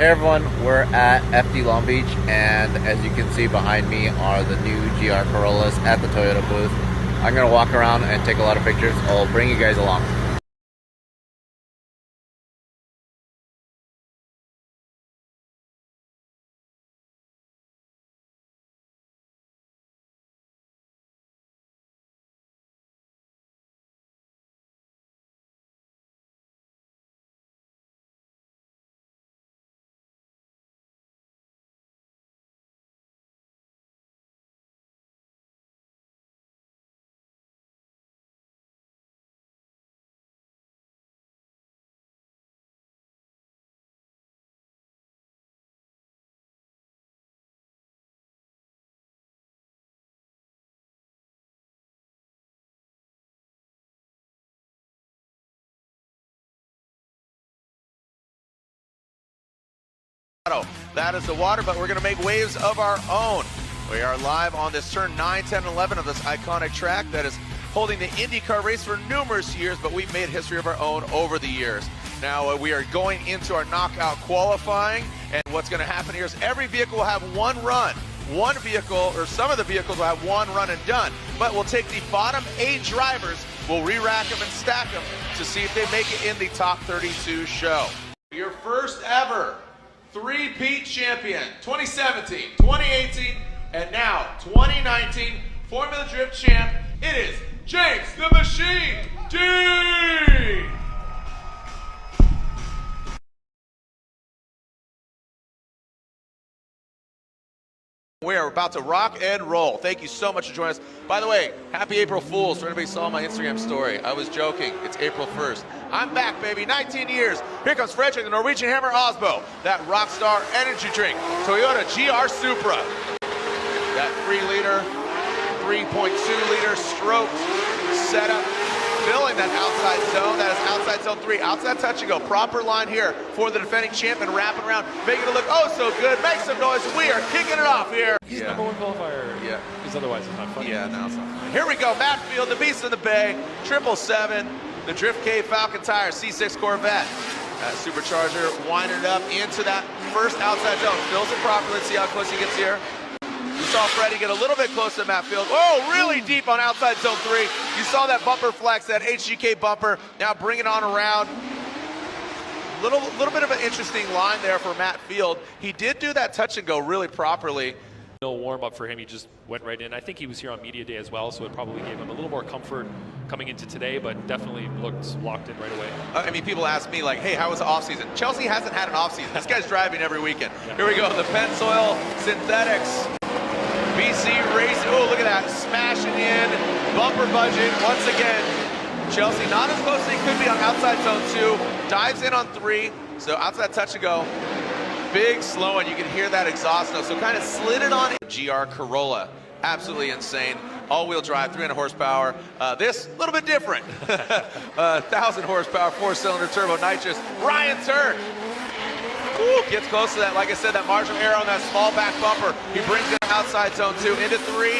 Hey everyone, we're at FD Long Beach, and as you can see behind me are the new GR Corollas at the Toyota booth. I'm going to walk around and take a lot of pictures. I'll bring you guys along. That is the water, but we're going to make waves of our own. We are live on this turn 9, 10, 11 of this iconic track that is holding the IndyCar race for numerous years, but we've made history of our own over the years. Now we are going into our knockout qualifying, and what's going to happen here is every vehicle will have one run. One vehicle, or some of the vehicles will have one run and done, but we'll take the bottom 8 drivers, we'll re-rack them and stack them to see if they make it in the top 32 show. Your first ever three-peat champion, 2017, 2018, and now 2019 Formula Drift champ. It is James the Machine D. We are about to rock and roll. Thank you so much for joining us. By the way, happy April Fools for anybody who saw my Instagram story. I was joking. It's April 1st. I'm back, baby. 19 years. Here comes Frederick, the Norwegian Hammer Osbo. That Rockstar energy drink. Toyota GR Supra. That 3-liter, 3.2-liter stroked setup. Filling that outside zone. That is outside zone 3. Outside touch and go. Proper line here for the defending champ and wrapping around. Making it look oh so good. Make some noise. We are kicking it off here. He's number one qualifier. Yeah. Because otherwise it's not funny. Yeah, no, it's not funny. Here we go. Matt Field, the Beast of the Bay. 777. The Drift K Falcon Tire C6 Corvette. That supercharger winding it up into that first outside zone. Fills it properly. Let's see how close he gets here. You saw Freddie get a little bit close to Matt Field. Oh, really deep on outside zone 3. You saw that bumper flex, that HGK bumper. Now bring it on around. Little bit of an interesting line there for Matt Field. He did do that touch and go really properly. No warm up for him. He just went right in. I think he was here on media day as well, so it probably gave him a little more comfort coming into today, but definitely looked locked in right away. I mean, people ask me like, hey, how was the offseason? Chelsea hasn't had an offseason. This guy's driving every weekend. Yeah. Here we go, the Pensoil Synthetics. BC Racing, oh, look at that, smashing in, bumper budget, once again. Chelsea not as close as he could be on outside zone 2, dives in on 3, so outside touch and go. Big slow, and you can hear that exhaust note, so kind of slid it on. GR Corolla, absolutely insane. All-wheel drive, 300 horsepower. This, a little bit different. 1,000 horsepower, 4-cylinder turbo nitrous. Ryan Turk. Woo, gets close to that, like I said, that marginal error on that small back bumper. He brings it outside zone 2 into 3.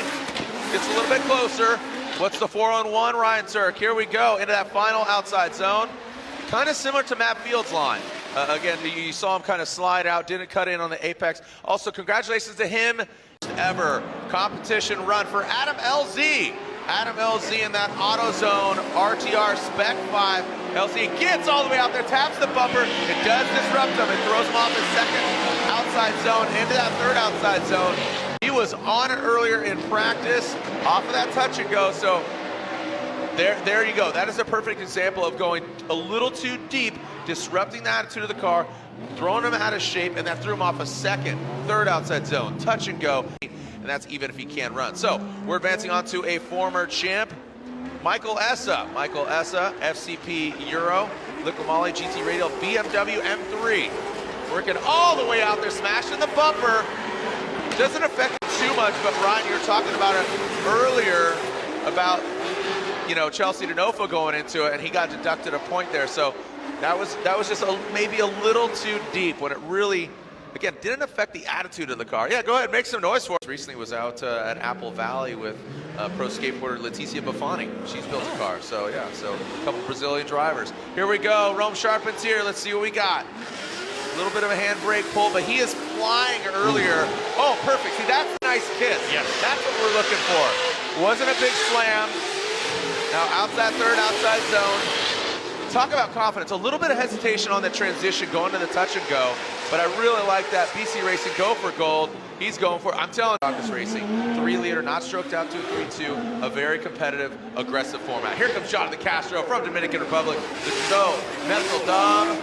Gets a little bit closer. What's the 4-on-1? Ryan Turk. Here we go into that final outside zone. Kind of similar to Matt Field's line. Again, you saw him kind of slide out, didn't cut in on the apex. Also, congratulations to him. Ever competition run for Adam LZ. Adam LZ in that AutoZone RTR Spec 5. LZ gets all the way out there, taps the bumper. It does disrupt him. It throws him off his second outside zone into that third outside zone. He was on it earlier in practice, off of that touch and go. So there you go. That is a perfect example of going a little too deep, disrupting the attitude of the car, throwing him out of shape, and that threw him off a second, third outside zone, touch and go. And that's even if he can't run. So we're advancing on to a former champ, Michael Essa. Michael Essa, FCP Euro, Liqui Moly GT Radial, BMW M3. Working all the way out there, smashing the bumper. Doesn't affect him too much, but Ryan, you were talking about it earlier about, you know, Chelsea Denofa going into it, and he got deducted a point there. So that was just maybe a little too deep when it really, again, didn't affect the attitude of the car. Yeah, go ahead, make some noise for us. Recently was out at Apple Valley with pro skateboarder Leticia Buffoni. She's built a car, so yeah, so a couple Brazilian drivers. Here we go, Rome Sharpens here. Let's see what we got. A little bit of a handbrake pull, but he is flying earlier. Oh, perfect. See, that's a nice kiss. Yes. That's what we're looking for. Wasn't a big slam. Now outside third, outside zone. Talk about confidence. A little bit of hesitation on the transition going to the touch and go, but I really like that. BC Racing go for gold. He's going for it. I'm telling you, Marcus Racing, 3-liter, not stroked out to a 3-2, a very competitive, aggressive format. Here comes Jonathan Castro from Dominican Republic. The Joe Metal Dom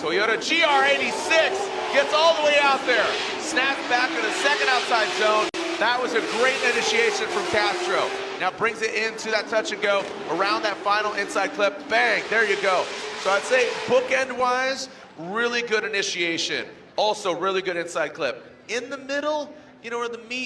Toyota GR86 gets all the way out there. Snaps back to the second outside zone. That was a great initiation from Castro. Now brings it into that touch and go around that final inside clip. Bang, there you go. So I'd say bookend-wise, really good initiation. Also really good inside clip. In the middle, you know, where the meat